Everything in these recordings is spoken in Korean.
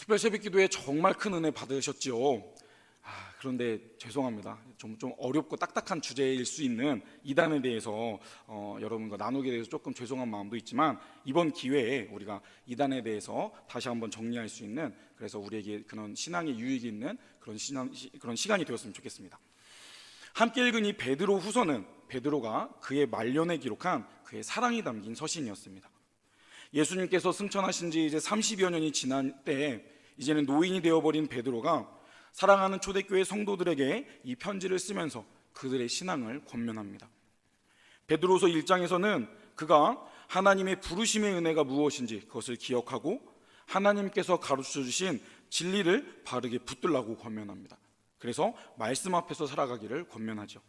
특별 새벽기도에 정말 큰 은혜 받으셨지요. 그런데 죄송합니다. 좀 어렵고 딱딱한 주제일 수 있는 이단에 대해서 여러분과 나누게 돼서 조금 죄송한 마음도 있지만, 이번 기회에 우리가 이단에 대해서 다시 한번 정리할 수 있는, 그래서 우리에게 그런 신앙에 유익이 있는 그런 시간이 되었으면 좋겠습니다. 함께 읽은 이 베드로 후서는 베드로가 그의 말년에 기록한 그의 사랑이 담긴 서신이었습니다. 예수님께서 승천하신 지 이제 30여 년이 지난 때에 이제는 노인이 되어버린 베드로가 사랑하는 초대교회 성도들에게 이 편지를 쓰면서 그들의 신앙을 권면합니다. 베드로서 1장에서는 그가 하나님의 부르심의 은혜가 무엇인지 그것을 기억하고 하나님께서 가르쳐 주신 진리를 바르게 붙들라고 권면합니다. 그래서 말씀 앞에서 살아가기를 권면하죠.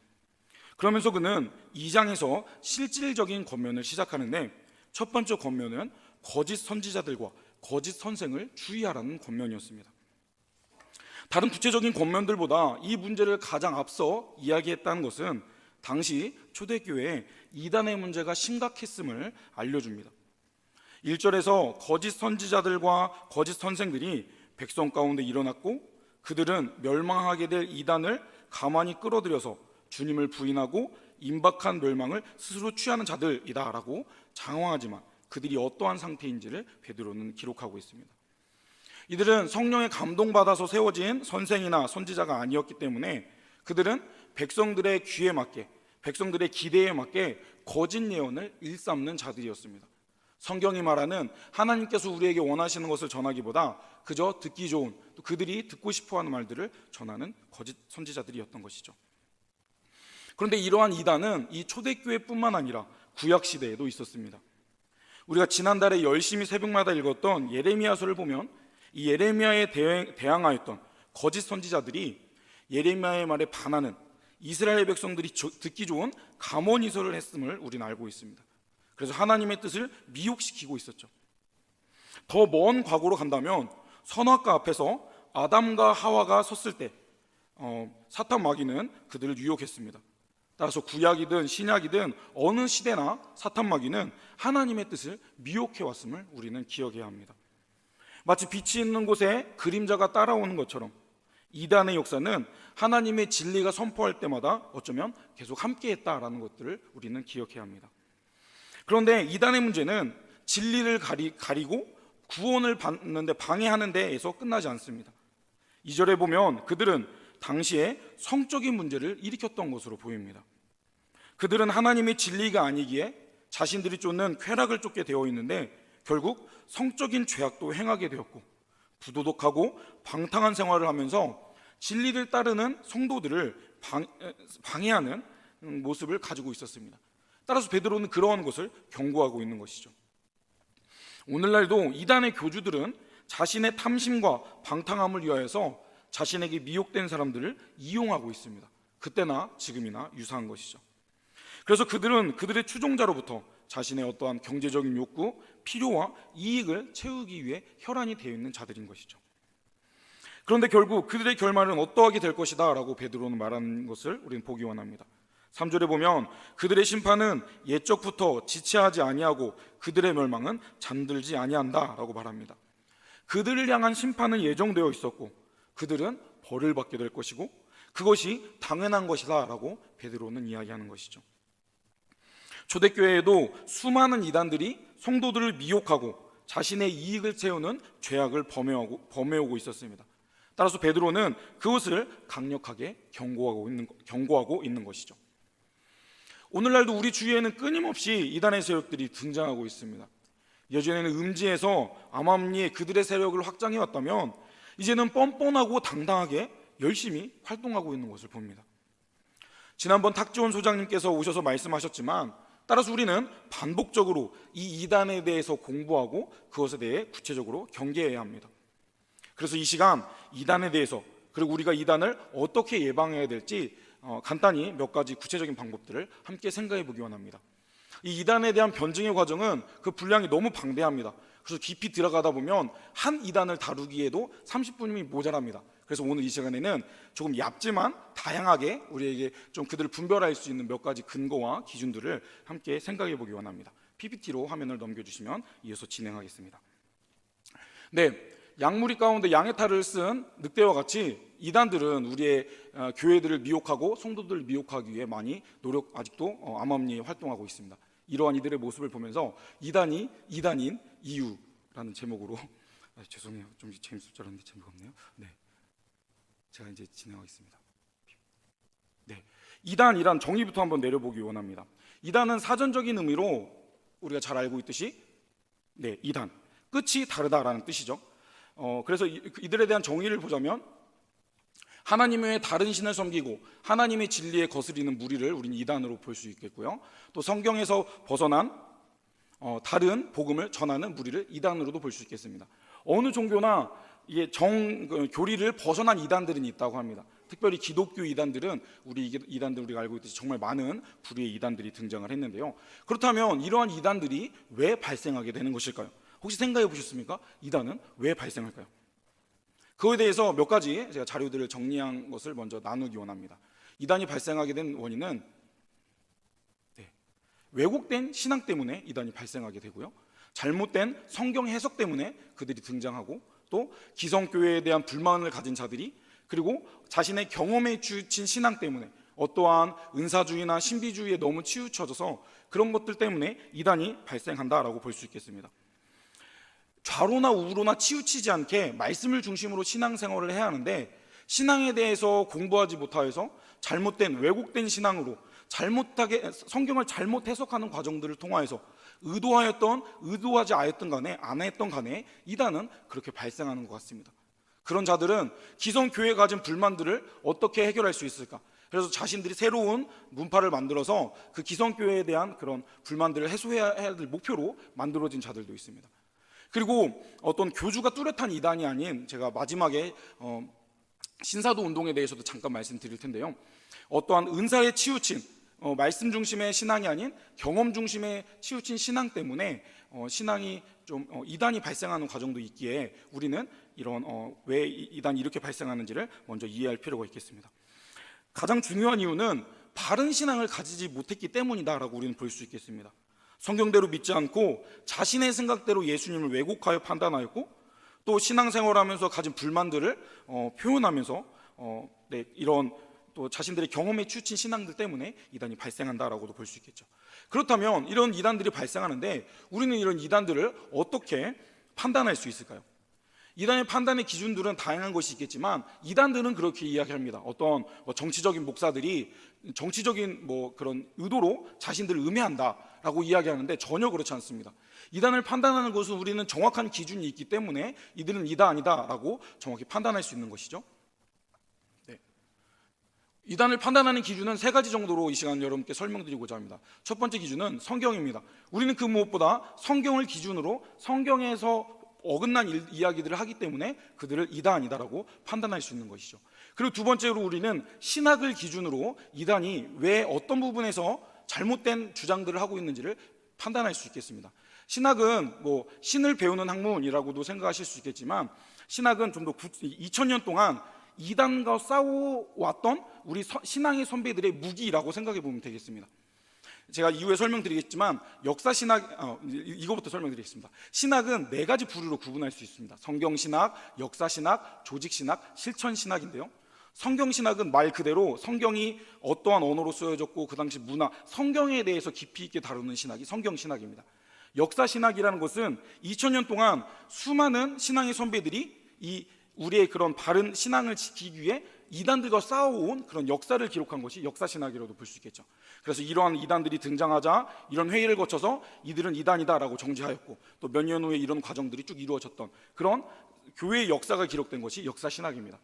그러면서 그는 2장에서 실질적인 권면을 시작하는데, 첫 번째 권면은 거짓 선지자들과 거짓 선생을 주의하라는 권면이었습니다. 다른 구체적인 권면들보다 이 문제를 가장 앞서 이야기했다는 것은 당시 초대교회에 이단의 문제가 심각했음을 알려줍니다. 1절에서 거짓 선지자들과 거짓 선생들이 백성 가운데 일어났고, 그들은 멸망하게 될 이단을 가만히 끌어들여서 주님을 부인하고 임박한 멸망을 스스로 취하는 자들이다 라고 장황하지만 그들이 어떠한 상태인지를 베드로는 기록하고 있습니다. 이들은 성령에 감동받아서 세워진 선생이나 선지자가 아니었기 때문에 그들은 백성들의 귀에 맞게, 백성들의 기대에 맞게 거짓 예언을 일삼는 자들이었습니다. 성경이 말하는 하나님께서 우리에게 원하시는 것을 전하기보다 그저 듣기 좋은, 또 그들이 듣고 싶어하는 말들을 전하는 거짓 선지자들이었던 것이죠. 그런데 이러한 이단은 이 초대교회뿐만 아니라 구약시대에도 있었습니다. 우리가 지난달에 열심히 새벽마다 읽었던 예레미야서를 보면 이 예레미야에 대항하였던 거짓 선지자들이 예레미야의 말에 반하는 이스라엘 백성들이 듣기 좋은 감언이설을 했음을 우리는 알고 있습니다. 그래서 하나님의 뜻을 미혹시키고 있었죠. 더 먼 과거로 간다면 선악과 앞에서 아담과 하와가 섰을 때 사탄 마귀는 그들을 유혹했습니다. 따라서 구약이든 신약이든 어느 시대나 사탄 마귀는 하나님의 뜻을 미혹해 왔음을 우리는 기억해야 합니다. 마치 빛이 있는 곳에 그림자가 따라오는 것처럼 이단의 역사는 하나님의 진리가 선포할 때마다 어쩌면 계속 함께했다라는 것들을 우리는 기억해야 합니다. 그런데 이단의 문제는 진리를 가리고 구원을 받는데 방해하는 데에서 끝나지 않습니다. 2절에 보면 그들은 당시에 성적인 문제를 일으켰던 것으로 보입니다. 그들은 하나님의 진리가 아니기에 자신들이 쫓는 쾌락을 쫓게 되어 있는데 결국 성적인 죄악도 행하게 되었고, 부도덕하고 방탕한 생활을 하면서 진리를 따르는 성도들을 방해하는 모습을 가지고 있었습니다. 따라서 베드로는 그러한 것을 경고하고 있는 것이죠. 오늘날도 이단의 교주들은 자신의 탐심과 방탕함을 위하여서 자신에게 미혹된 사람들을 이용하고 있습니다. 그때나 지금이나 유사한 것이죠. 그래서 그들은 그들의 추종자로부터 자신의 어떠한 경제적인 욕구, 필요와 이익을 채우기 위해 혈안이 되어 있는 자들인 것이죠. 그런데 결국 그들의 결말은 어떠하게 될 것이다 라고 베드로는 말하는 것을 우리는 보기 원합니다. 3절에 보면 그들의 심판은 옛적부터 지체하지 아니하고 그들의 멸망은 잠들지 아니한다 라고 말합니다. 그들을 향한 심판은 예정되어 있었고 그들은 벌을 받게 될 것이고 그것이 당연한 것이다 라고 베드로는 이야기하는 것이죠. 초대교회에도 수많은 이단들이 성도들을 미혹하고 자신의 이익을 채우는 죄악을 범해오고 있었습니다. 따라서 베드로는 그것을 강력하게 경고하고 있는 것이죠. 오늘날도 우리 주위에는 끊임없이 이단의 세력들이 등장하고 있습니다. 예전에는 음지에서 암암리에 그들의 세력을 확장해 왔다면 이제는 뻔뻔하고 당당하게 열심히 활동하고 있는 것을 봅니다. 지난번 탁지원 소장님께서 오셔서 말씀하셨지만 따라서 우리는 반복적으로 이 이단에 대해서 공부하고 그것에 대해 구체적으로 경계해야 합니다. 그래서 이 시간 이단에 대해서, 그리고 우리가 이단을 어떻게 예방해야 될지 간단히 몇 가지 구체적인 방법들을 함께 생각해 보기 원합니다. 이 이단에 대한 변증의 과정은 그 분량이 너무 방대합니다. 그래서 깊이 들어가다 보면 한 이단을 다루기에도 30분이 모자랍니다. 그래서 오늘 이 시간에는 조금 얇지만 다양하게 우리에게 좀 그들을 분별할 수 있는 몇 가지 근거와 기준들을 함께 생각해 보기 원합니다. PPT로 화면을 넘겨주시면 이어서 진행하겠습니다. 네, 양무리 가운데 양의 탈을 쓴 늑대와 같이 이단들은 우리의 교회들을 미혹하고 성도들을 미혹하기 위해 많이 아직도 암암리에 활동하고 있습니다. 이러한 이들의 모습을 보면서 이단이 이단인 이유라는 제목으로 죄송해요. 좀 재밌을 줄 알았는데 재미가 없네요. 네, 제가 이제 진행하겠습니다. 네, 이단이란 정의부터 한번 내려보기 원합니다. 이단은 사전적인 의미로 우리가 잘 알고 있듯이 네, 이단, 끝이 다르다라는 뜻이죠. 그래서 이들에 대한 정의를 보자면 하나님 외에 다른 신을 섬기고 하나님의 진리에 거스리는 무리를 우리는 이단으로 볼 수 있겠고요. 또 성경에서 벗어난 다른 복음을 전하는 무리를 이단으로도 볼 수 있겠습니다. 어느 종교나 이게 교리를 벗어난 이단들은 있다고 합니다. 특별히 기독교 이단들은 우리가 알고 있듯이 정말 많은 부류의 이단들이 등장을 했는데요. 그렇다면 이러한 이단들이 왜 발생하게 되는 것일까요? 혹시 생각해 보셨습니까? 이단은 왜 발생할까요? 그거에 대해서 몇 가지 제가 자료들을 정리한 것을 먼저 나누기 원합니다. 이단이 발생하게 된 원인은 왜곡된 신앙 때문에 이단이 발생하게 되고요, 잘못된 성경 해석 때문에 그들이 등장하고, 또 기성교회에 대한 불만을 가진 자들이, 그리고 자신의 경험에 치우친 신앙 때문에 어떠한 은사주의나 신비주의에 너무 치우쳐져서 그런 것들 때문에 이단이 발생한다라고 볼 수 있겠습니다. 좌로나 우로나 치우치지 않게 말씀을 중심으로 신앙생활을 해야 하는데, 신앙에 대해서 공부하지 못하여서 잘못된 왜곡된 신앙으로 잘못하게 성경을 잘못 해석하는 과정들을 통하여서 의도하였던 의도하지 않았던 간에 이단은 그렇게 발생하는 것 같습니다. 그런 자들은 기성교회에 가진 불만들을 어떻게 해결할 수 있을까? 그래서 자신들이 새로운 문파를 만들어서 그 기성교회에 대한 그런 불만들을 해소해야 할 목표로 만들어진 자들도 있습니다. 그리고 어떤 교주가 뚜렷한 이단이 아닌, 제가 마지막에 신사도 운동에 대해서도 잠깐 말씀드릴 텐데요, 어떠한 은사에 치우친 말씀 중심의 신앙이 아닌 경험 중심의 치우친 신앙 때문에 신앙이 좀 이단이 발생하는 과정도 있기에 우리는 이런 왜 이단이 이렇게 발생하는지를 먼저 이해할 필요가 있겠습니다. 가장 중요한 이유는 바른 신앙을 가지지 못했기 때문이다라고 우리는 볼 수 있겠습니다. 성경대로 믿지 않고 자신의 생각대로 예수님을 왜곡하여 판단하였고, 또 신앙생활하면서 가진 불만들을 표현하면서 이런 또 자신들의 경험에 치우친 신앙들 때문에 이단이 발생한다라고도 볼 수 있겠죠. 그렇다면 이런 이단들이 발생하는데 우리는 이런 이단들을 어떻게 판단할 수 있을까요? 이단의 판단의 기준들은 다양한 것이 있겠지만 이단들은 그렇게 이야기합니다. 어떤 정치적인 목사들이 정치적인 그런 의도로 자신들을 음해한다라고 이야기하는데 전혀 그렇지 않습니다. 이단을 판단하는 것은 우리는 정확한 기준이 있기 때문에 이들은 이다 아니다라고 정확히 판단할 수 있는 것이죠. 이단을 판단하는 기준은 세 가지 정도로 이 시간 여러분께 설명드리고자 합니다. 첫 번째 기준은 성경입니다. 우리는 그 무엇보다 성경을 기준으로 성경에서 어긋난 이야기들을 하기 때문에 그들을 이다 아니다라고 판단할 수 있는 것이죠. 그리고 두 번째로 우리는 신학을 기준으로 이단이 왜 어떤 부분에서 잘못된 주장들을 하고 있는지를 판단할 수 있겠습니다. 신학은 신을 배우는 학문이라고도 생각하실 수 있겠지만, 신학은 좀 더 2000년 동안 이단과 싸워왔던 우리 신앙의 선배들의 무기라고 생각해 보면 되겠습니다. 제가 이후에 설명드리겠지만 이거부터 설명드리겠습니다. 신학은 네 가지 부류로 구분할 수 있습니다. 성경신학, 역사신학, 조직신학, 실천신학인데요, 성경신학은 말 그대로 성경이 어떠한 언어로 쓰여졌고 그 당시 문화, 성경에 대해서 깊이 있게 다루는 신학이 성경신학입니다. 역사신학이라는 것은 2000년 동안 수많은 신앙의 선배들이 우리의 그런 바른 신앙을 지키기 위해 이단들과 싸워온 그런 역사를 기록한 것이 역사신학이라도 볼 수 있겠죠. 그래서 이러한 이단들이 등장하자 이런 회의를 거쳐서 이들은 이단이다라고 정지하였고, 또 몇 년 후에 이런 과정들이 쭉 이루어졌던 그런 교회의 역사가 기록된 것이 역사신학입니다.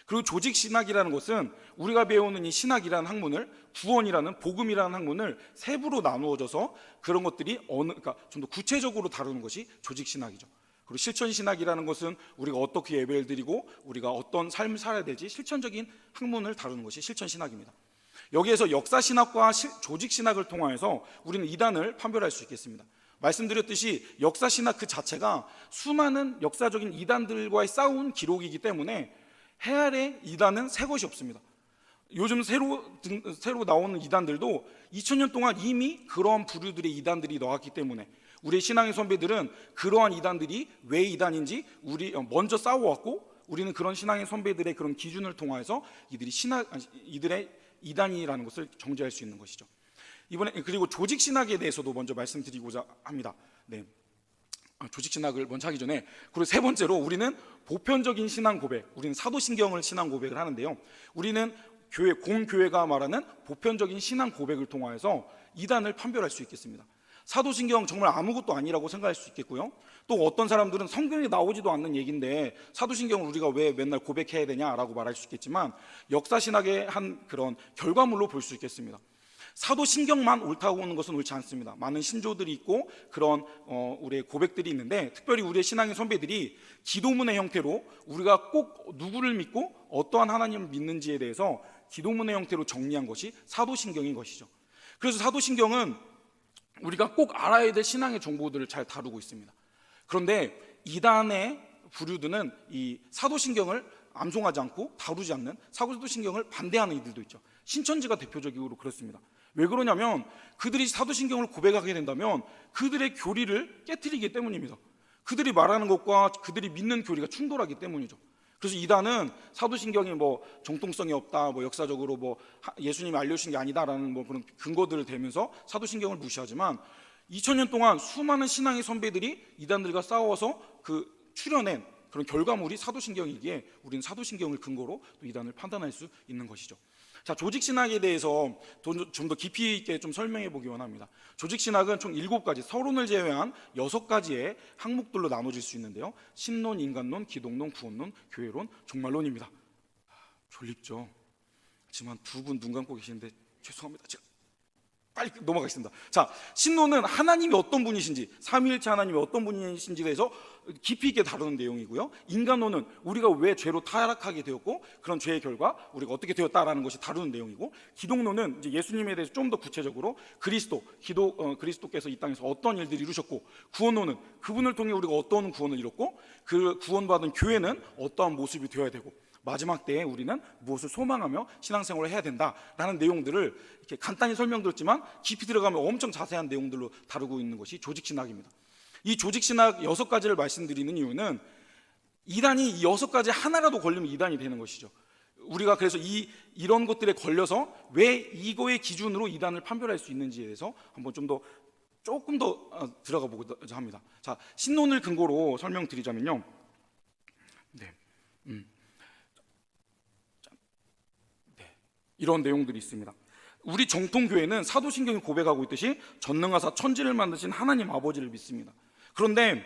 그리고 조직신학이라는 것은 우리가 배우는 이 신학이라는 학문을, 구원이라는 복음이라는 학문을 세부로 나누어져서 그런 것들이 좀 더 구체적으로 다루는 것이 조직신학이죠. 그리고 실천신학이라는 것은 우리가 어떻게 예배를 드리고 우리가 어떤 삶을 살아야 될지 실천적인 학문을 다루는 것이 실천신학입니다. 여기에서 역사신학과 조직신학을 통하여서 우리는 이단을 판별할 수 있겠습니다. 말씀드렸듯이 역사신학 그 자체가 수많은 역사적인 이단들과의 싸운 기록이기 때문에 해아래 이단은 새 것이 없습니다. 요즘 새로 나오는 이단들도 2000년 동안 이미 그런 부류들의 이단들이 나왔기 때문에 우리의 신앙의 선배들은 그러한 이단들이 왜 이단인지 먼저 싸워왔고, 우리는 그런 신앙의 선배들의 그런 기준을 통해서 이들의 이단이라는 것을 정죄할 수 있는 것이죠. 이번에 그리고 조직 신학에 대해서도 먼저 말씀드리고자 합니다. 네. 조직 신학을 먼저 하기 전에, 그리고 세 번째로 우리는 보편적인 신앙 고백, 우리는 사도신경을 신앙 고백을 하는데요. 우리는 공교회가 말하는 보편적인 신앙 고백을 통하여서 이단을 판별할 수 있겠습니다. 사도신경 정말 아무것도 아니라고 생각할 수 있겠고요. 또 어떤 사람들은 성경에 나오지도 않는 얘기인데 사도신경을 우리가 왜 맨날 고백해야 되냐라고 말할 수 있겠지만, 역사신학의 한 그런 결과물로 볼 수 있겠습니다. 사도신경만 옳다고 하는 것은 옳지 않습니다. 많은 신조들이 있고 그런 우리의 고백들이 있는데, 특별히 우리의 신앙의 선배들이 기도문의 형태로 우리가 꼭 누구를 믿고 어떠한 하나님을 믿는지에 대해서 기도문의 형태로 정리한 것이 사도신경인 것이죠. 그래서 사도신경은 우리가 꼭 알아야 될 신앙의 정보들을 잘 다루고 있습니다. 그런데 이단의 부류들은 이 사도신경을 암송하지 않고 다루지 않는, 사도신경을 반대하는 이들도 있죠. 신천지가 대표적으로 그렇습니다. 왜 그러냐면 그들이 사도신경을 고백하게 된다면 그들의 교리를 깨트리기 때문입니다. 그들이 말하는 것과 그들이 믿는 교리가 충돌하기 때문이죠. 그래서 이단은 사도신경이 정통성이 없다, 역사적으로 예수님이 알려주신 게 아니다라는 그런 근거들을 대면서 사도신경을 무시하지만, 2000년 동안 수많은 신앙의 선배들이 이단들과 싸워서 추려낸 그런 결과물이 사도신경이기에 우리는 사도신경을 근거로 또 이단을 판단할 수 있는 것이죠. 자, 조직신학에 대해서 좀 더 깊이 있게 좀 설명해 보기 원합니다. 조직신학은 총 7가지, 서론을 제외한 6가지의 항목들로 나눠질 수 있는데요. 신론, 인간론, 기독론, 구원론, 교회론, 종말론입니다. 졸립죠? 하지만 두 분 눈 감고 계시는데 죄송합니다. 제가 빨리 넘어가겠습니다. 자, 신론은 하나님이 어떤 분이신지, 삼위일체 하나님이 어떤 분이신지에 대해서 깊이 있게 다루는 내용이고요. 인간론은 우리가 왜 죄로 타락하게 되었고 그런 죄의 결과 우리가 어떻게 되었다라는 것이 다루는 내용이고, 기독론은 이제 예수님에 대해서 좀 더 구체적으로 그리스도께서 이 땅에서 어떤 일들을 이루셨고, 구원론은 그분을 통해 우리가 어떤 구원을 이뤘고 그 구원받은 교회는 어떠한 모습이 되어야 되고, 마지막 때에 우리는 무엇을 소망하며 신앙생활을 해야 된다라는 내용들을 이렇게 간단히 설명드렸지만 깊이 들어가면 엄청 자세한 내용들로 다루고 있는 것이 조직신학입니다. 이 조직신학 6가지를 말씀드리는 이유는 이단이 이 6가지 하나라도 걸리면 이단이 되는 것이죠. 우리가 그래서 이런 것들에 걸려서 왜 이거의 기준으로 이단을 판별할 수 있는지에 대해서 한번 조금 더 들어가 보고자 합니다. 자, 신론을 근거로 설명드리자면요. 이런 내용들이 있습니다. 우리 정통교회는 사도신경이 고백하고 있듯이 전능하사 천지를 만드신 하나님 아버지를 믿습니다. 그런데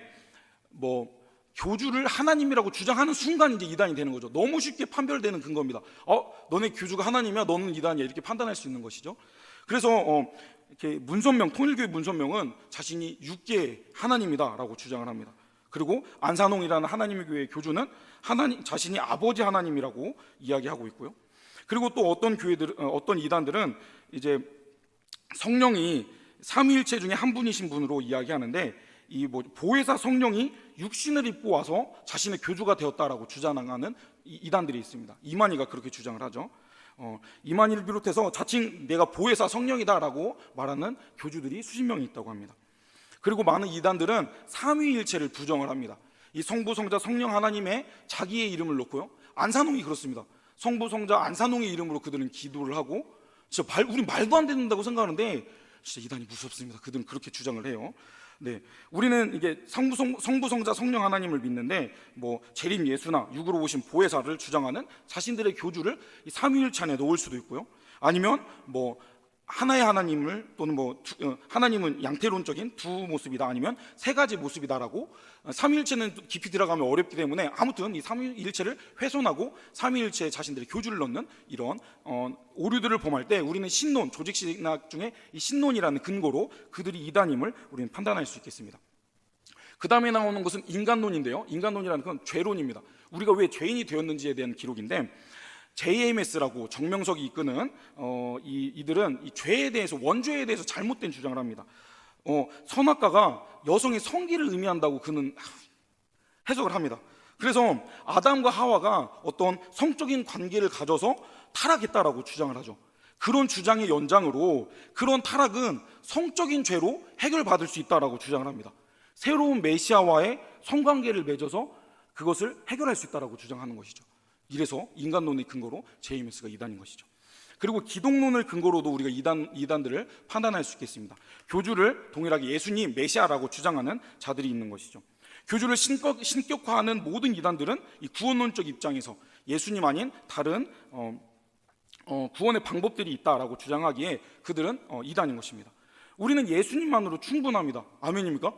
교주를 하나님이라고 주장하는 순간 이제 이단이 되는 거죠. 너무 쉽게 판별되는 근거입니다. 너네 교주가 하나님이야, 너는 이단이야, 이렇게 판단할 수 있는 것이죠. 그래서 이렇게 통일교회 문선명은 자신이 6개의 하나님이다라고 주장을 합니다. 그리고 안산홍이라는 하나님의 교회의 교주는 자신이 아버지 하나님이라고 이야기하고 있고요. 그리고 또 어떤 이단들은 이제 성령이 삼위일체 중에 한 분이신 분으로 이야기하는데, 보혜사 성령이 육신을 입고 와서 자신의 교주가 되었다라고 주장하는 이단들이 있습니다. 이만희가 그렇게 주장을 하죠. 이만희를 비롯해서 자칭 내가 보혜사 성령이다라고 말하는 교주들이 수십 명이 있다고 합니다. 그리고 많은 이단들은 삼위일체를 부정을 합니다. 이 성부, 성자, 성령 하나님의 자기의 이름을 놓고요. 안산홍이 그렇습니다. 성부, 성자, 안산홍의 이름으로 그들은 기도를 하고, 우린 말도 안 된다고 생각하는데 진짜 이단이 무섭습니다. 그들은 그렇게 주장을 해요. 네, 우리는 이게 성부, 성자, 성령 하나님을 믿는데 재림 예수나 육으로 오신 보혜사를 주장하는 자신들의 교주를 이 삼위일체 안에 넣을 수도 있고요. 아니면 하나의 하나님을 또는 하나님은 양태론적인 두 모습이다, 아니면 세 가지 모습이다라고, 삼위일체는 깊이 들어가면 어렵기 때문에 아무튼 이 삼위일체를 훼손하고 삼위일체에 자신들의 교주를 넣는 이런 오류들을 범할 때 우리는 신론, 조직신학 중에 이 신론이라는 근거로 그들이 이단임을 우리는 판단할 수 있겠습니다. 그 다음에 나오는 것은 인간론인데요. 인간론이라는 건 죄론입니다. 우리가 왜 죄인이 되었는지에 대한 기록인데, JMS라고 정명석이 이끄는 이들은 이 죄에 대해서, 원죄에 대해서 잘못된 주장을 합니다. 선악과가 여성의 성기를 의미한다고 그는 해석을 합니다. 그래서 아담과 하와가 어떤 성적인 관계를 가져서 타락했다라고 주장을 하죠. 그런 주장의 연장으로 그런 타락은 성적인 죄로 해결받을 수 있다라고 주장을 합니다. 새로운 메시아와의 성관계를 맺어서 그것을 해결할 수 있다라고 주장하는 것이죠. 이래서 인간론의 근거로 JMS가 이단인 것이죠. 그리고 기독론을 근거로도 우리가 이단들을 판단할 수 있겠습니다. 교주를 동일하게 예수님 메시아라고 주장하는 자들이 있는 것이죠. 교주를 신격화하는 모든 이단들은 이 구원론적 입장에서 예수님 아닌 다른 구원의 방법들이 있다라고 주장하기에 그들은 이단인 것입니다. 우리는 예수님만으로 충분합니다. 아멘입니까?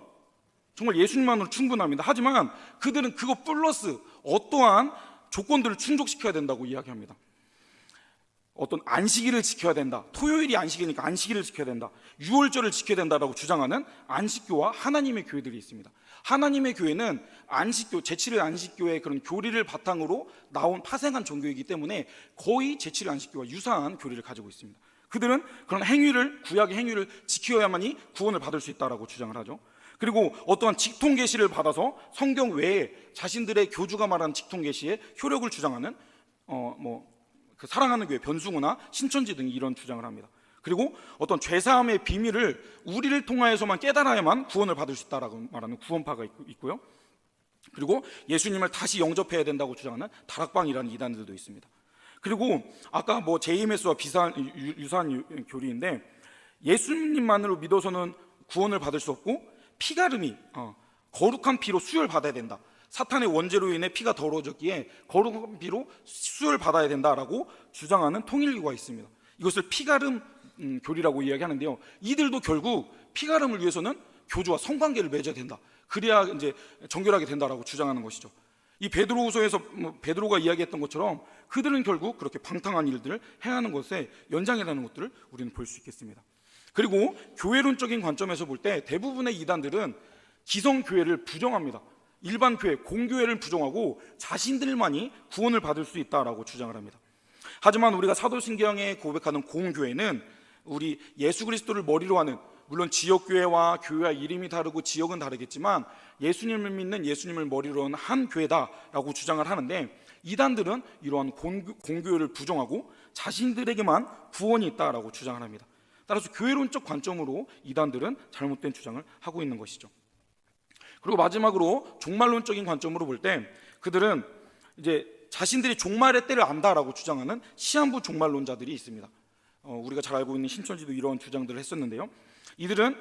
정말 예수님만으로 충분합니다. 하지만 그들은 그거 플러스 어떠한 조건들을 충족시켜야 된다고 이야기합니다. 어떤 안식일을 지켜야 된다, 토요일이 안식이니까 안식일을 지켜야 된다, 유월절을 지켜야 된다라고 주장하는 안식교와 하나님의 교회들이 있습니다. 하나님의 교회는 안식교, 제7일 안식교의 그런 교리를 바탕으로 나온 파생한 종교이기 때문에 거의 제7일 안식교와 유사한 교리를 가지고 있습니다. 그들은 그런 행위를, 구약의 행위를 지켜야만이 구원을 받을 수 있다라고 주장을 하죠. 그리고 어떠한 직통 계시를 받아서 성경 외에 자신들의 교주가 말하는 직통 계시의 효력을 주장하는 그 사랑하는 교회 변승우나 신천지 등이 이런 주장을 합니다. 그리고 어떤 죄사함의 비밀을 우리를 통하여서만 깨달아야만 구원을 받을 수 있다라고 말하는 구원파가 있고요. 그리고 예수님을 다시 영접해야 된다고 주장하는 다락방이라는 이단들도 있습니다. 그리고 아까 JMS와 유사한 교리인데, 예수님만으로 믿어서는 구원을 받을 수 없고 피가름이 거룩한 피로 수혈받아야 된다, 사탄의 원죄로 인해 피가 더러워졌기에 거룩한 피로 수혈받아야 된다라고 주장하는 통일교가 있습니다. 이것을 피가름 교리라고 이야기하는데요, 이들도 결국 피가름을 위해서는 교주와 성관계를 맺어야 된다, 그래야 이제 정결하게 된다라고 주장하는 것이죠. 이 베드로후서에서 베드로가 이야기했던 것처럼 그들은 결국 그렇게 방탕한 일들을 행하는 것에 연장이라는 것들을 우리는 볼 수 있겠습니다. 그리고 교회론적인 관점에서 볼 때 대부분의 이단들은 기성교회를 부정합니다. 일반 교회, 공교회를 부정하고 자신들만이 구원을 받을 수 있다라고 주장을 합니다. 하지만 우리가 사도신경에 고백하는 공교회는 우리 예수 그리스도를 머리로 하는, 물론 지역교회와 교회와 이름이 다르고 지역은 다르겠지만 예수님을 믿는, 예수님을 머리로 하는 한 교회다라고 주장을 하는데, 이단들은 이러한 공교회를 부정하고 자신들에게만 구원이 있다라고 주장을 합니다. 따라서 교회론적 관점으로 이단들은 잘못된 주장을 하고 있는 것이죠. 그리고 마지막으로 종말론적인 관점으로 볼 때 그들은 이제 자신들이 종말의 때를 안다라고 주장하는 시한부 종말론자들이 있습니다. 우리가 잘 알고 있는 신천지도 이런 주장들을 했었는데요, 이들은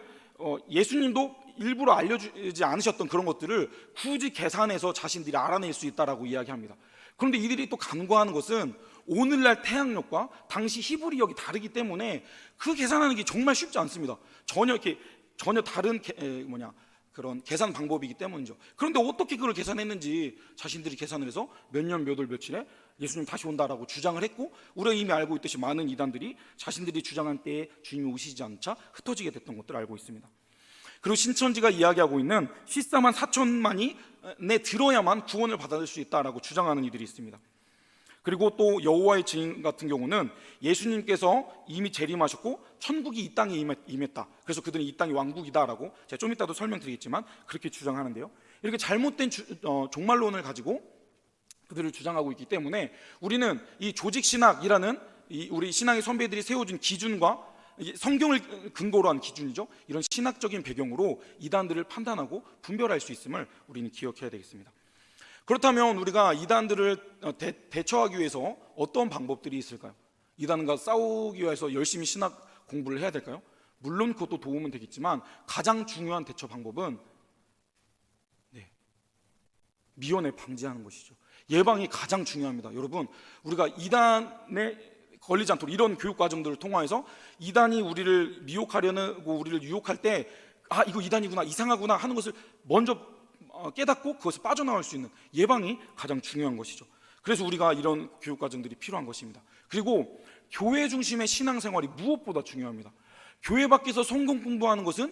예수님도 일부러 알려주지 않으셨던 그런 것들을 굳이 계산해서 자신들이 알아낼 수 있다라고 이야기합니다. 그런데 이들이 또 간과하는 것은 오늘날 태양력과 당시 히브리역이 다르기 때문에 그 계산하는 게 정말 쉽지 않습니다. 전혀 다른 그런 계산 방법이기 때문이죠. 그런데 어떻게 그걸 계산했는지 자신들이 계산을 해서 몇 년 몇 월 며칠에 예수님 다시 온다라고 주장을 했고, 우리가 이미 알고 있듯이 많은 이단들이 자신들이 주장한 때에 주님이 오시지 않자 흩어지게 됐던 것들을 알고 있습니다. 그리고 신천지가 이야기하고 있는 14만 4천만이 들어야만 구원을 받을 수 있다라고 주장하는 이들이 있습니다. 그리고 또 여호와의 증인 같은 경우는 예수님께서 이미 재림하셨고 천국이 이 땅에 임했다, 그래서 그들은 이 땅이 왕국이다라고 제가 좀 이따도 설명드리겠지만 그렇게 주장하는데요, 이렇게 잘못된 종말론을 가지고 그들을 주장하고 있기 때문에 우리는 이 조직신학이라는 우리 신앙의 선배들이 세워준 기준과 성경을 근거로 한 기준이죠, 이런 신학적인 배경으로 이단들을 판단하고 분별할 수 있음을 우리는 기억해야 되겠습니다. 그렇다면 우리가 이단들을 대처하기 위해서 어떤 방법들이 있을까요? 이단과 싸우기 위해서 열심히 신학 공부를 해야 될까요? 물론 그것도 도움은 되겠지만 가장 중요한 대처 방법은 미연에 방지하는 것이죠. 예방이 가장 중요합니다. 여러분, 우리가 이단에 걸리지 않도록 이런 교육 과정들을 통해서 이단이 우리를 미혹하려고 우리를 유혹할 때 이거 이단이구나, 이상하구나 하는 것을 먼저 깨닫고 그것을 빠져나올 수 있는 예방이 가장 중요한 것이죠. 그래서 우리가 이런 교육 과정들이 필요한 것입니다. 그리고 교회 중심의 신앙생활이 무엇보다 중요합니다. 교회 밖에서 성경 공부하는 것은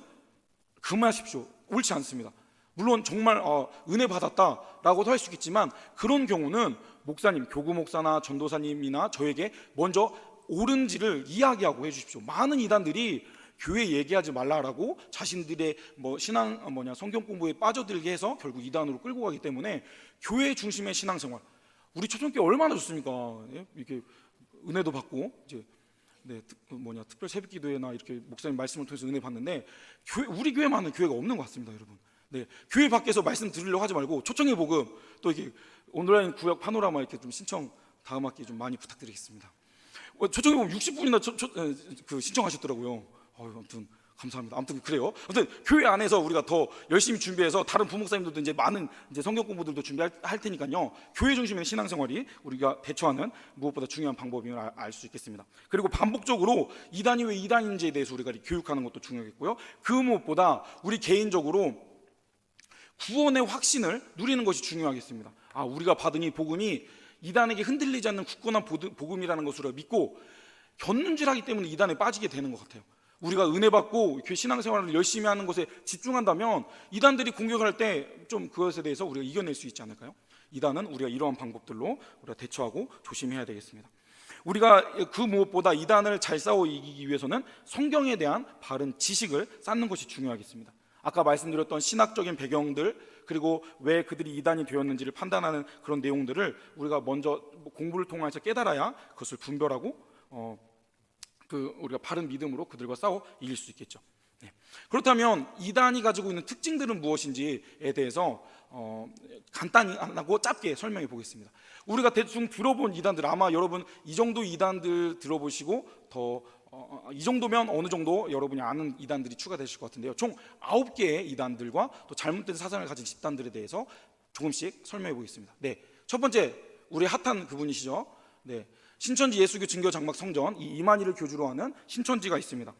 금하십시오. 옳지 않습니다. 물론 정말 은혜 받았다라고도 할 수 있겠지만 그런 경우는 목사님, 교구 목사나 전도사님이나 저에게 먼저 옳은지를 이야기하고 해주십시오. 많은 이단들이 교회 얘기하지 말라라고 자신들의 성경 공부에 빠져들게 해서 결국 이단으로 끌고 가기 때문에 교회 중심의 신앙생활, 우리 초청교회 얼마나 좋습니까? 이렇게 은혜도 받고 이제 특별 새벽기도회나 이렇게 목사님 말씀을 통해서 은혜 받는데 우리 교회만은 교회가 없는 것 같습니다, 여러분. 교회 밖에서 말씀 들으려고 하지 말고 초청의 복음 또 이렇게 온라인 구역 파노라마 이렇게 좀 신청 다음 학기에 좀 많이 부탁드리겠습니다. 초청의 복음 60분이나 신청하셨더라고요. 아무튼 감사합니다. 아무튼 그래요. 아무튼 교회 안에서 우리가 더 열심히 준비해서 다른 부목사님들도 이제 많은 성경 공부들도 준비할 테니까요. 교회 중심의 신앙생활이 우리가 대처하는 무엇보다 중요한 방법임을 알 수 있겠습니다. 그리고 반복적으로 이단이 왜 이단인지에 대해서 우리가 교육하는 것도 중요하겠고요. 그 무엇보다 우리 개인적으로 구원의 확신을 누리는 것이 중요하겠습니다. 우리가 받은 이 복음이 이단에게 흔들리지 않는 굳건한 복음이라는 것으로 믿고 견눈질하기 때문에 이단에 빠지게 되는 것 같아요. 우리가 은혜 받고 신앙생활을 열심히 하는 것에 집중한다면 이단들이 공격할 때 좀 그것에 대해서 우리가 이겨낼 수 있지 않을까요? 이단은 우리가 이러한 방법들로 우리가 대처하고 조심해야 되겠습니다. 우리가 그 무엇보다 이단을 잘 싸워 이기기 위해서는 성경에 대한 바른 지식을 쌓는 것이 중요하겠습니다. 아까 말씀드렸던 신학적인 배경들 그리고 왜 그들이 이단이 되었는지를 판단하는 그런 내용들을 우리가 먼저 공부를 통해서 깨달아야 그것을 분별하고 우리가 바른 믿음으로 그들과 싸워 이길 수 있겠죠. 그렇다면 이단이 가지고 있는 특징들은 무엇인지에 대해서 간단하고 짧게 설명해 보겠습니다. 우리가 대충 들어본 이단들, 아마 여러분 이 정도 이단들 들어보시고 이 정도면 어느 정도 여러분이 아는 이단들이 추가되실 것 같은데요. 총 9개의 이단들과 또 잘못된 사상을 가진 집단들에 대해서 조금씩 설명해 보겠습니다. 첫 번째, 우리 핫한 그분이시죠. 신천지 예수교 증거 장막 성전, 이 이만희를 교주로 하는 신천지가 있습니다.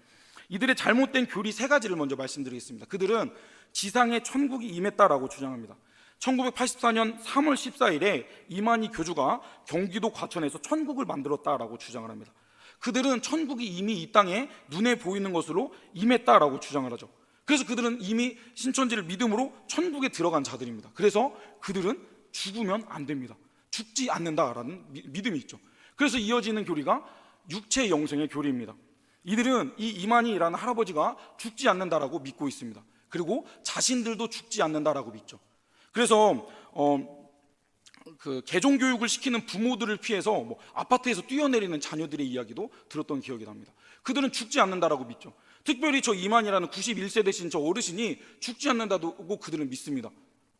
이들의 잘못된 교리 3가지를 먼저 말씀드리겠습니다. 그들은 지상에 천국이 임했다라고 주장합니다. 1984년 3월 14일에 이만희 교주가 경기도 과천에서 천국을 만들었다라고 주장을 합니다. 그들은 천국이 이미 이 땅에 눈에 보이는 것으로 임했다라고 주장을 하죠. 그래서 그들은 이미 신천지를 믿음으로 천국에 들어간 자들입니다. 그래서 그들은 죽으면 안 됩니다. 죽지 않는다라는 믿음이 있죠. 그래서 이어지는 교리가 육체 영생의 교리입니다. 이들은 이 이만희라는 할아버지가 죽지 않는다라고 믿고 있습니다. 그리고 자신들도 죽지 않는다라고 믿죠. 그래서 개종 교육을 시키는 부모들을 피해서 아파트에서 뛰어내리는 자녀들의 이야기도 들었던 기억이 납니다. 그들은 죽지 않는다라고 믿죠. 특별히 저 이만희라는 91세 되신 저 어르신이 죽지 않는다고 그들은 믿습니다.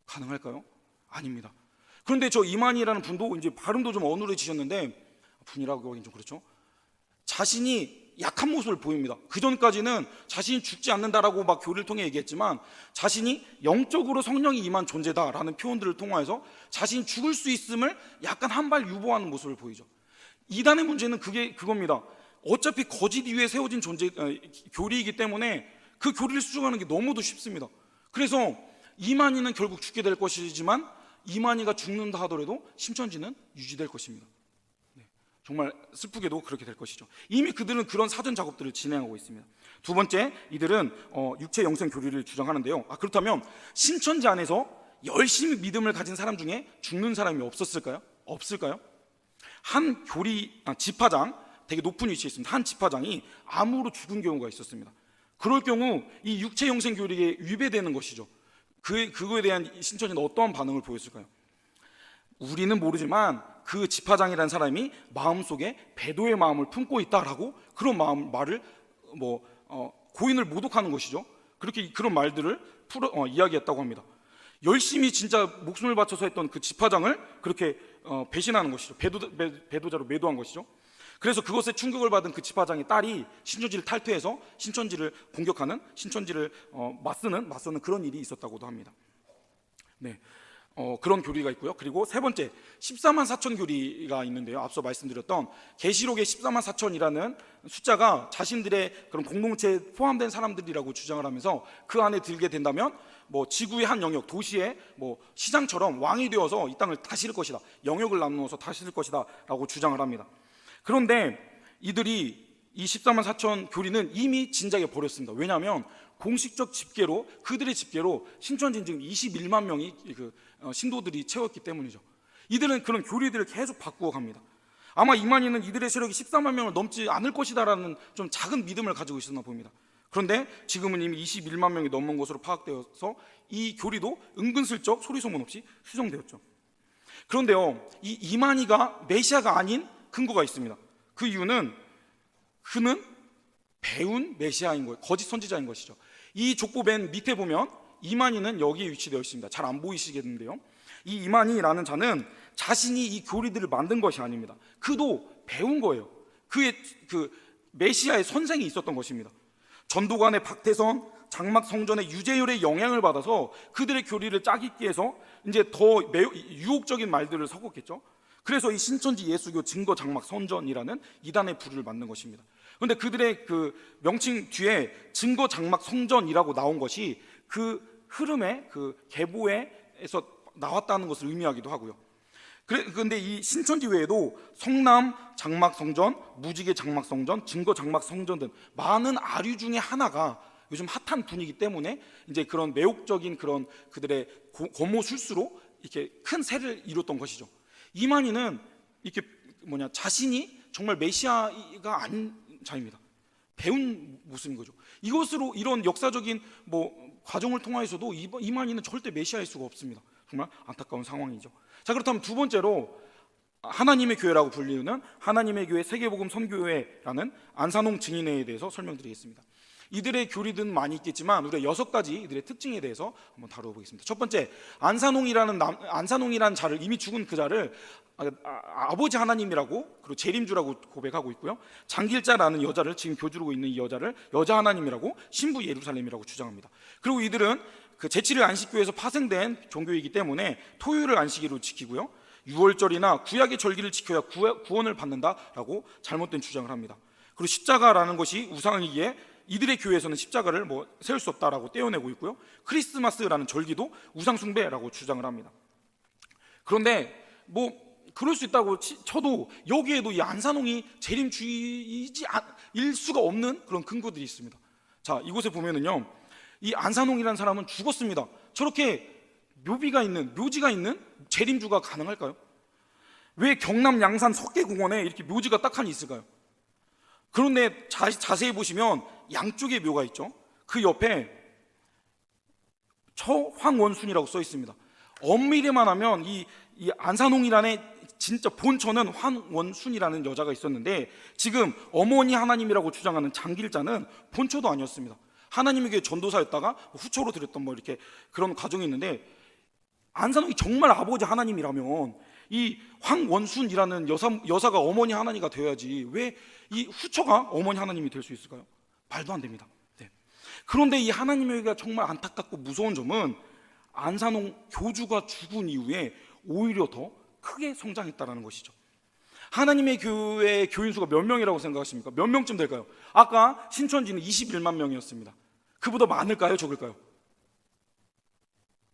가능할까요? 아닙니다. 그런데 저 이만희라는 분도 이제 발음도 좀 어눌해지셨는데, 분이라고 하긴 좀 그렇죠. 자신이 약한 모습을 보입니다. 그 전까지는 자신이 죽지 않는다라고 막 교리를 통해 얘기했지만 자신이 영적으로 성령이 임한 존재다라는 표현들을 통해서 자신이 죽을 수 있음을 약간 한 발 유보하는 모습을 보이죠. 이단의 문제는 그겁니다. 어차피 거짓 위에 세워진 교리이기 때문에 그 교리를 수정하는 게 너무도 쉽습니다. 그래서 이만희는 결국 죽게 될 것이지만 이만희가 죽는다 하더라도 신천지는 유지될 것입니다. 정말 슬프게도 그렇게 될 것이죠. 이미 그들은 그런 사전 작업들을 진행하고 있습니다. 두 번째, 이들은 육체 영생 교리를 주장하는데요. 그렇다면 신천지 안에서 열심히 믿음을 가진 사람 중에 죽는 사람이 없었을까요? 없을까요? 한 집화장, 되게 높은 위치에 있습니다. 한 집화장이 암으로 죽은 경우가 있었습니다. 그럴 경우 이 육체 영생 교리에 위배되는 것이죠. 그거에 대한 신천지는 어떠한 반응을 보였을까요? 우리는 모르지만 그 집화장이라는 사람이 마음속에 배도의 마음을 품고 있다라고 그런 말을 고인을 모독하는 것이죠. 그런 말들을 이야기했다고 합니다. 열심히 진짜 목숨을 바쳐서 했던 그 집화장을 그렇게 배신하는 것이죠. 배도자로 매도한 것이죠. 그래서 그것에 충격을 받은 그 집화장의 딸이 신천지를 탈퇴해서 신천지를 공격하는, 신천지를 맞서는 그런 일이 있었다고도 합니다. 그런 교리가 있고요. 그리고 세 번째, 14만 4천 교리가 있는데요. 앞서 말씀드렸던 계시록의 14만 4천이라는 숫자가 자신들의 그런 공동체에 포함된 사람들이라고 주장을 하면서 그 안에 들게 된다면 지구의 한 영역, 도시의 시장처럼 왕이 되어서 이 땅을 다스릴 것이다, 영역을 나누어서 다스릴 것이다 라고 주장을 합니다. 그런데 이들이 이 14만 4천 교리는 이미 진작에 버렸습니다. 왜냐하면 공식적 집계로, 그들의 집계로 신천지는 지금 21만 명이 신도들이 채웠기 때문이죠. 이들은 그런 교리들을 계속 바꾸어 갑니다. 아마 이만희는 이들의 세력이 14만 명을 넘지 않을 것이다라는 좀 작은 믿음을 가지고 있었나 봅니다. 그런데 지금은 이미 21만 명이 넘는 것으로 파악되어서 이 교리도 은근슬쩍 소리소문 없이 수정되었죠. 그런데요, 이 이만희가 메시아가 아닌 근거가 있습니다. 그 이유는 그는 배운 메시아인 거예요. 거짓 선지자인 것이죠. 이 족보 맨 밑에 보면 이만희는 여기에 위치되어 있습니다. 잘 안 보이시겠는데요. 이 이만희라는 자는 자신이 이 교리들을 만든 것이 아닙니다. 그도 배운 거예요. 그의 그 메시아의 선생이 있었던 것입니다. 전도관의 박태선, 장막 성전의 유재열의 영향을 받아서 그들의 교리를 짜깁기 해서 이제 더 매우 유혹적인 말들을 섞었겠죠. 그래서 이 신천지 예수교 증거 장막 성전이라는 이단의 부류를 만든 것입니다. 그런데 그들의 그 명칭 뒤에 증거 장막 성전이라고 나온 것이 그 흐름의 그 계보에서 나왔다는 것을 의미하기도 하고요. 그런데 이 신천지 외에도 성남 장막 성전, 무지개 장막 성전, 증거 장막 성전 등 많은 아류 중에 하나가 요즘 핫한 분위기 때문에 이제 그런 매혹적인 그런 그들의 고모술수로 이렇게 큰 세를 이뤘던 것이죠. 이만희는 이렇게 자신이 정말 메시아가 아닌 자입니다. 배운 모습인 거죠. 이것으로 이런 역사적인 과정을 통해서도 이만희는 절대 메시아일 수가 없습니다. 정말 안타까운 상황이죠. 자, 그렇다면 두 번째로 하나님의 교회라고 불리는 하나님의 교회 세계복음 선교회라는 안산홍 증인회에 대해서 설명드리겠습니다. 이들의 교리든 많이 있겠지만 우리가 6가지 이들의 특징에 대해서 한번 다뤄보겠습니다. 첫 번째, 안산홍이라는 자를, 이미 죽은 그 자를 아버지 하나님이라고, 그리고 재림주라고 고백하고 있고요. 장길자라는 여자를, 지금 교주로 있는 이 여자를 여자 하나님이라고, 신부 예루살렘이라고 주장합니다. 그리고 이들은 그 제7일 안식교에서 파생된 종교이기 때문에 토요일을 안식일로 지키고요, 6월절이나 구약의 절기를 지켜야 구원을 받는다라고 잘못된 주장을 합니다. 그리고 십자가라는 것이 우상이기에 이들의 교회에서는 십자가를 세울 수 없다라고 떼어내고 있고요, 크리스마스라는 절기도 우상 숭배라고 주장을 합니다. 그런데 그럴 수 있다고 쳐도 여기에도 이 안산홍이 재림주의일 수가 없는 그런 근거들이 있습니다. 자, 이곳에 보면은요, 이 안산홍이라는 사람은 죽었습니다. 저렇게 묘지가 있는 재림주가 가능할까요? 왜 경남 양산 석계공원에 이렇게 묘지가 딱하니 있을까요? 그런데 자세히 보시면 양쪽에 묘가 있죠. 그 옆에 처황원순이라고 써 있습니다. 엄밀히만 하면 이 안산홍이라는 진짜 본처는 황원순이라는 여자가 있었는데, 지금 어머니 하나님이라고 주장하는 장길자는 본처도 아니었습니다. 하나님에게 전도사였다가 후처로 드렸던 이렇게 그런 과정이 있는데, 안산홍이 정말 아버지 하나님이라면 이 황원순이라는 여사가 어머니 하나님이 되어야지 왜 이 후처가 어머니 하나님이 될 수 있을까요? 말도 안 됩니다. 네. 그런데 이 하나님에게 정말 안타깝고 무서운 점은 안산홍 교주가 죽은 이후에 오히려 더 크게 성장했다는 것이죠. 하나님의 교회 교인 수가 몇 명이라고 생각하십니까? 몇 명쯤 될까요? 아까 신천지는 21만 명이었습니다. 그보다 많을까요? 적을까요?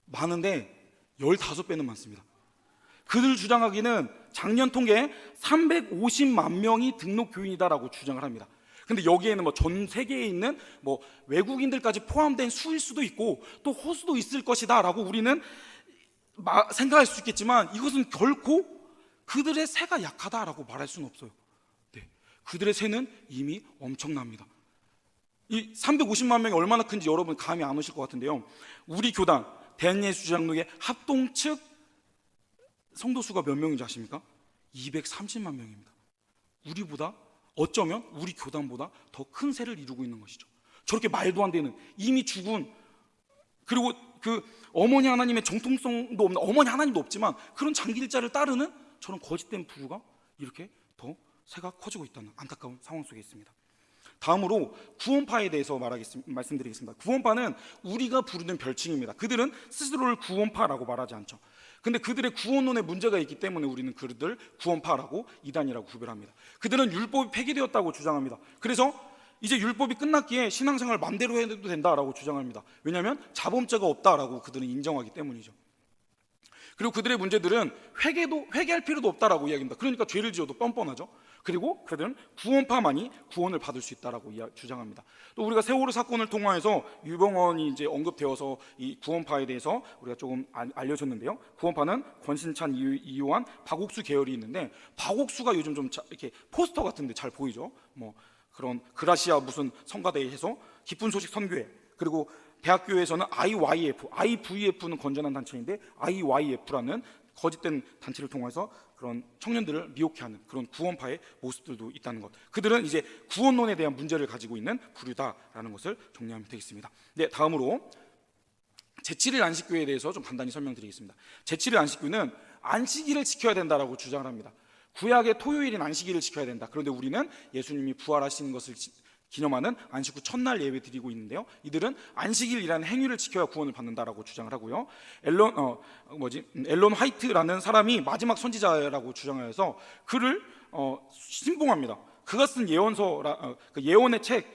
많은데 15배는 많습니다. 그들 주장하기는 작년 통계에 350만 명이 등록 교인이다라고 주장을 합니다. 근데 여기에는 전 세계에 있는 외국인들까지 포함된 수일 수도 있고 또 호수도 있을 것이다라고 우리는 생각할 수 있겠지만, 이것은 결코 그들의 세가 약하다라고 말할 수는 없어요. 네. 그들의 세는 이미 엄청납니다. 이 350만 명이 얼마나 큰지 여러분 감이 안 오실 것 같은데요, 우리 교단 대한예수장로회 합동 측 성도수가 몇 명인지 아십니까? 230만 명입니다. 우리보다, 어쩌면 우리 교단보다 더 큰 세를 이루고 있는 것이죠. 저렇게 말도 안 되는, 이미 죽은, 그리고 그 어머니 하나님의 정통성도 없는, 어머니 하나님도 없지만 그런 장길자를 따르는 저런 거짓된 부류가 이렇게 더 세가 커지고 있다는 안타까운 상황 속에 있습니다. 다음으로 구원파에 대해서 말씀드리겠습니다. 구원파는 우리가 부르는 별칭입니다. 그들은 스스로를 구원파라고 말하지 않죠. 근데 그들의 구원론에 문제가 있기 때문에 우리는 그들을 구원파라고, 이단이라고 구별합니다. 그들은 율법이 폐기되었다고 주장합니다. 그래서 이제 율법이 끝났기에 신앙생활 맘대로 해도 된다라고 주장합니다. 왜냐하면 자범죄가 없다라고 그들은 인정하기 때문이죠. 그리고 그들의 문제들은 회개할 필요도 없다라고 이야기합니다. 그러니까 죄를 지어도 뻔뻔하죠. 그리고 그들은 구원파만이 구원을 받을 수 있다라고 주장합니다. 또 우리가 세월호 사건을 통해서 유병원이 이제 언급되어서 이 구원파에 대해서 우리가 조금 알려줬는데요. 구원파는 권신찬, 이요한, 박옥수 계열이 있는데, 박옥수가 요즘 좀 이렇게 포스터 같은데 잘 보이죠. 그런 그라시아 무슨 성가대에 해서 기쁜 소식 선교회, 그리고 대학교에서는 IYF, IVF는 건전한 단체인데 IYF라는 거짓된 단체를 통해서 그런 청년들을 미혹해하는 그런 구원파의 모습들도 있다는 것. 그들은 이제 구원론에 대한 문제를 가지고 있는 부류다라는 것을 정리하면 되겠습니다. 네, 다음으로 제7일 안식교회에 대해서 좀 간단히 설명드리겠습니다. 제7일 안식교는 안식일을 지켜야 된다라고 주장을 합니다. 구약의 토요일인 안식일을 지켜야 된다. 그런데 우리는 예수님이 부활하신 것을 기념하는 안식 후 첫날 예배 드리고 있는데요. 이들은 안식일이라는 행위를 지켜야 구원을 받는다라고 주장을 하고요. 앨런 화이트라는 사람이 마지막 선지자라고 주장하여서 그를 신봉합니다. 그가 쓴 예언의 책,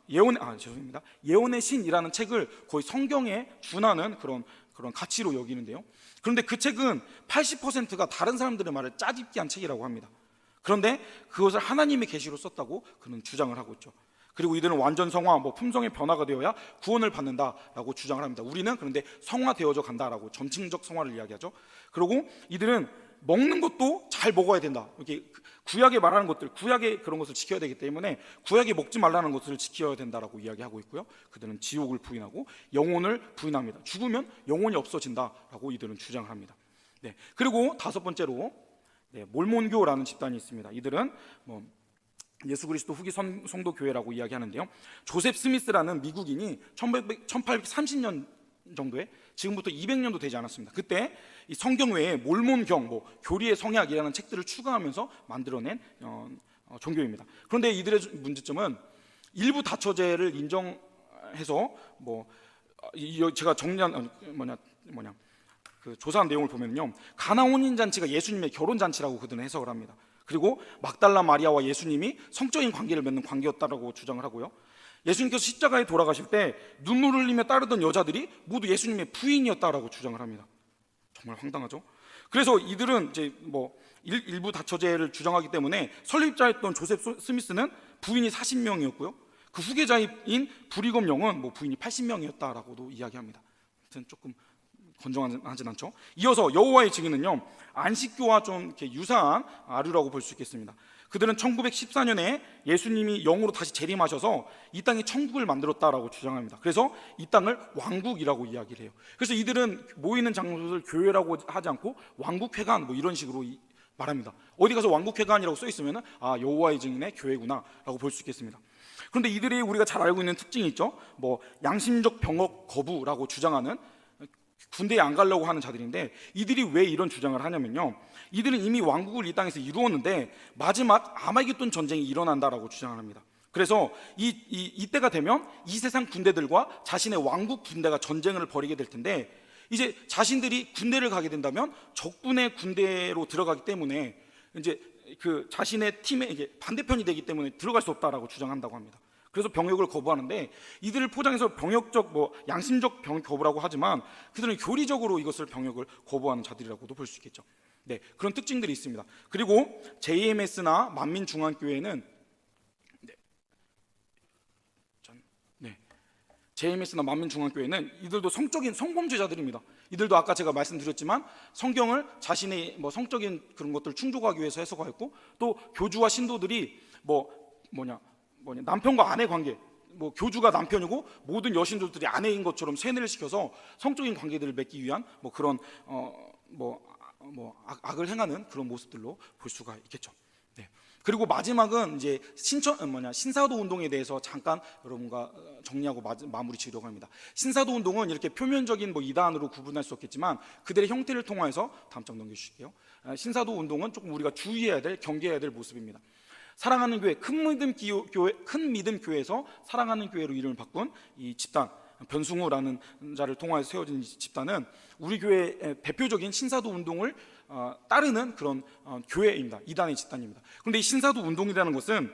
예언의 신이라는 책을 거의 성경에 준하는 그런 가치로 여기는데요. 그런데 그 책은 80%가 다른 사람들의 말을 짜깁기 한 책이라고 합니다. 그런데 그것을 하나님의 계시로 썼다고 그는 주장을 하고 있죠. 그리고 이들은 완전 성화, 품성의 변화가 되어야 구원을 받는다라고 주장을 합니다. 우리는 그런데 성화되어져 간다라고 점층적 성화를 이야기하죠. 그리고 이들은 먹는 것도 잘 먹어야 된다. 이렇게 구약에 말하는 것들, 구약의 그런 것을 지켜야 되기 때문에 구약에 먹지 말라는 것을 지켜야 된다라고 이야기하고 있고요. 그들은 지옥을 부인하고 영혼을 부인합니다. 죽으면 영혼이 없어진다라고 이들은 주장을 합니다. 네. 그리고 다섯 번째로 몰몬교라는 집단이 있습니다. 이들은 예수 그리스도 후기 성도 교회라고 이야기하는데요. 조셉 스미스라는 미국인이 1830년 정도에, 지금부터 200년도 되지 않았습니다. 그때 이 성경 외에 몰몬경, 교리의 성약이라는 책들을 추가하면서 만들어낸 종교입니다. 그런데 이들의 문제점은 일부 다처제를 인정해서 제가 정리한 그 조사한 내용을 보면요, 가나 혼인 잔치가 예수님의 결혼 잔치라고 그들은 해석을 합니다. 그리고 막달라 마리아와 예수님이 성적인 관계를 맺는 관계였다라고 주장을 하고요. 예수님께서 십자가에 돌아가실 때 눈물을 흘리며 따르던 여자들이 모두 예수님의 부인이었다라고 주장을 합니다. 정말 황당하죠. 그래서 이들은 이제 일부 다처제를 주장하기 때문에 설립자였던 조셉 스미스는 부인이 40명이었고요. 그 후계자인 브리검 영은 부인이 80명이었다라고도 이야기합니다. 아무튼 조금 건정하진 않죠. 이어서 여호와의 증인은요, 안식교와 좀 이렇게 유사한 아류라고 볼 수 있겠습니다. 그들은 1914년에 예수님이 영으로 다시 재림하셔서 이 땅에 천국을 만들었다라고 주장합니다. 그래서 이 땅을 왕국이라고 이야기를 해요. 그래서 이들은 모이는 장소를 교회라고 하지 않고 왕국회관 이런 식으로 말합니다. 어디 가서 왕국회관이라고 써 있으면 여호와의 증인의 교회구나라고 볼 수 있겠습니다. 그런데 이들이 우리가 잘 알고 있는 특징이 있죠. 양심적 병역 거부라고 주장하는, 군대에 안 가려고 하는 자들인데, 이들이 왜 이런 주장을 하냐면요, 이들은 이미 왕국을 이 땅에서 이루었는데 마지막 아마겟돈 전쟁이 일어난다라고 주장을 합니다. 그래서 이때가 되면 이 세상 군대들과 자신의 왕국 군대가 전쟁을 벌이게 될 텐데, 이제 자신들이 군대를 가게 된다면 적군의 군대로 들어가기 때문에 이제 그 자신의 팀의 이게 반대편이 되기 때문에 들어갈 수 없다라고 주장한다고 합니다. 그래서 병역을 거부하는데, 이들을 포장해서 병역적 양심적 병역 거부라고 하지만 그들은 교리적으로 이것을 병역을 거부하는 자들이라고도 볼 수 있겠죠. 네, 그런 특징들이 있습니다. 그리고 JMS나 만민중앙교회는 JMS나 만민중앙교회는 이들도 성적인 성범죄자들입니다. 이들도 아까 제가 말씀드렸지만 성경을 자신의 성적인 그런 것들을 충족하기 위해서 해석하였고, 또 교주와 신도들이 남편과 아내 관계, 교주가 남편이고 모든 여신들이 아내인 것처럼 세뇌를 시켜서 성적인 관계들을 맺기 위한 그런 악을 행하는 그런 모습들로 볼 수가 있겠죠. 네. 그리고 마지막은 이제 신사도 운동에 대해서 잠깐 여러분과 정리하고 마무리 지으려고 합니다. 신사도 운동은 이렇게 표면적인 이단으로 구분할 수 없겠지만 그들의 형태를 통해서 다음 장 넘겨주실게요. 신사도 운동은 조금 우리가 주의해야 될, 경계해야 될 모습입니다. 사랑하는 교회, 큰 믿음 교회에서 사랑하는 교회로 이름을 바꾼 이 집단, 변승우라는 자를 통하여 세워진 이 집단은 우리 교회의 대표적인 신사도 운동을 따르는 그런 교회입니다. 이단의 집단입니다. 그런데 이 신사도 운동이라는 것은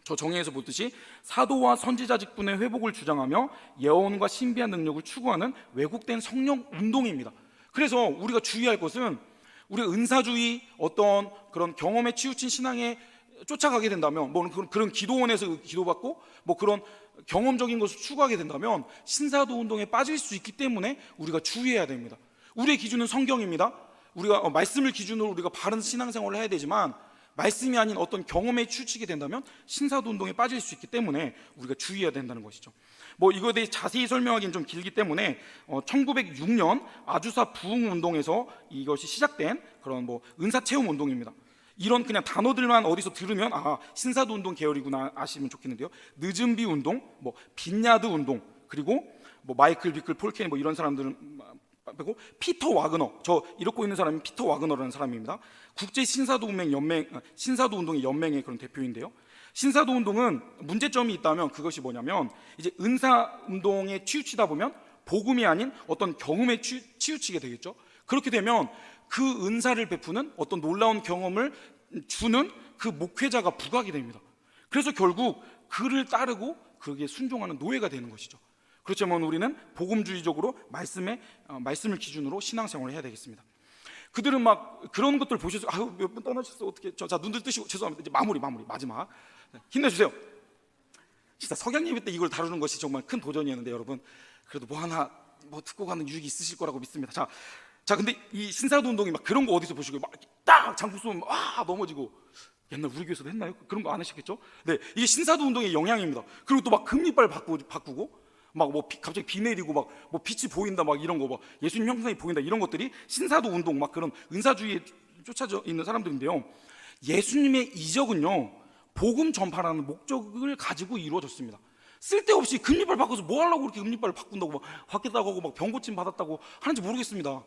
저 정의에서 보듯이 사도와 선지자 직분의 회복을 주장하며 예언과 신비한 능력을 추구하는 왜곡된 성령 운동입니다. 그래서 우리가 주의할 것은, 우리가 은사주의 어떤 그런 경험에 치우친 신앙에 쫓아가게 된다면, 그런 기도원에서 기도받고 그런 경험적인 것을 추구하게 된다면 신사도 운동에 빠질 수 있기 때문에 우리가 주의해야 됩니다. 우리의 기준은 성경입니다. 우리가 말씀을 기준으로 우리가 바른 신앙생활을 해야 되지만, 말씀이 아닌 어떤 경험에 치우치게 된다면 신사도 운동에 빠질 수 있기 때문에 우리가 주의해야 된다는 것이죠. 뭐 이거에 대해 자세히 설명하기는 좀 길기 때문에 1906년 아주사 부흥운동에서 이것이 시작된 그런 뭐 은사체험 운동입니다. 이런 그냥 단어들만 어디서 들으면 신사도 운동 계열이구나 아시면 좋겠는데요. 늦은비 운동, 뭐 빈야드 운동, 그리고 뭐 마이클 비클 폴케니 뭐 이런 사람들은 그리고 피터 와그너, 저 이렇게 있는 사람이 피터 와그너라는 사람입니다. 국제 신사도 운동의 연맹의 그런 대표인데요. 신사도 운동은 문제점이 있다면 그것이 뭐냐면 이제 은사 운동에 치우치다 보면 복음이 아닌 어떤 경험에 치우치게 되겠죠. 그렇게 되면 그 은사를 베푸는 어떤 놀라운 경험을 주는 그 목회자가 부각이 됩니다. 그래서 결국 그를 따르고 그에게 순종하는 노예가 되는 것이죠. 그렇지만 우리는 복음주의적으로 말씀을 기준으로 신앙생활을 해야 되겠습니다. 그들은 막 그런 것들 보셔서 몇 분 떠나셨어 어떻게 자 눈들 뜨시고 죄송합니다. 이제 마무리 마지막 힘내주세요. 진짜 석양예배 때 이걸 다루는 것이 정말 큰 도전이었는데 여러분 그래도 뭐 하나 듣고 가는 유익이 있으실 거라고 믿습니다. 자 근데 이 신사도 운동이 막 그런 거 어디서 보시고 막 딱 장구 쏘면 넘어지고 옛날 우리 교회에서도 했나요? 그런 거 안 하셨겠죠? 네, 이게 신사도 운동의 영향입니다. 그리고 또 막 금리빨 바꾸고 막 뭐 갑자기 비 내리고 막 뭐 빛이 보인다 막 이런 거 막 예수님 형상이 보인다 이런 것들이 신사도 운동 막 그런 은사주의에 쫓아져 있는 사람들인데요. 예수님의 이적은요 복음 전파라는 목적을 가지고 이루어졌습니다. 쓸데없이 금리빨 바꿔서 뭐 하려고 그렇게 금리빨을 바꾼다고 막 바뀌었다고 하고 막 병고침 받았다고 하는지 모르겠습니다.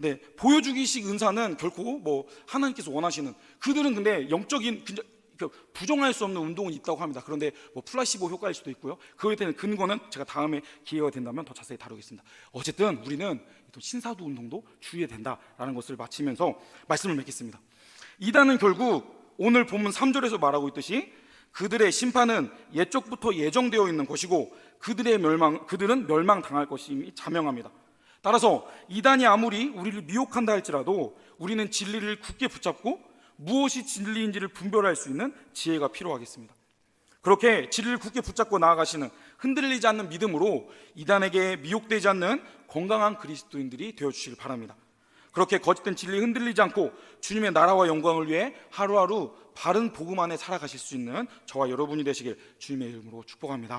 네, 보여주기식 은사는 결코 뭐 하나님께서 원하시는 그들은 근데 영적인 부정할 수 없는 운동은 있다고 합니다. 그런데 뭐 플라시보 효과일 수도 있고요. 그거에 대한 근거는 제가 다음에 기회가 된다면 더 자세히 다루겠습니다. 어쨌든 우리는 신사도 운동도 주의해야 된다라는 것을 마치면서 말씀을 맺겠습니다. 이단은 결국 오늘 본문 3절에서 말하고 있듯이 그들의 심판은 옛적부터 예정되어 있는 것이고 그들은 멸망당할 것임이 자명합니다. 따라서 이단이 아무리 우리를 미혹한다 할지라도 우리는 진리를 굳게 붙잡고 무엇이 진리인지를 분별할 수 있는 지혜가 필요하겠습니다. 그렇게 진리를 굳게 붙잡고 나아가시는 흔들리지 않는 믿음으로 이단에게 미혹되지 않는 건강한 그리스도인들이 되어주시길 바랍니다. 그렇게 거짓된 진리에 흔들리지 않고 주님의 나라와 영광을 위해 하루하루 바른 복음 안에 살아가실 수 있는 저와 여러분이 되시길 주님의 이름으로 축복합니다.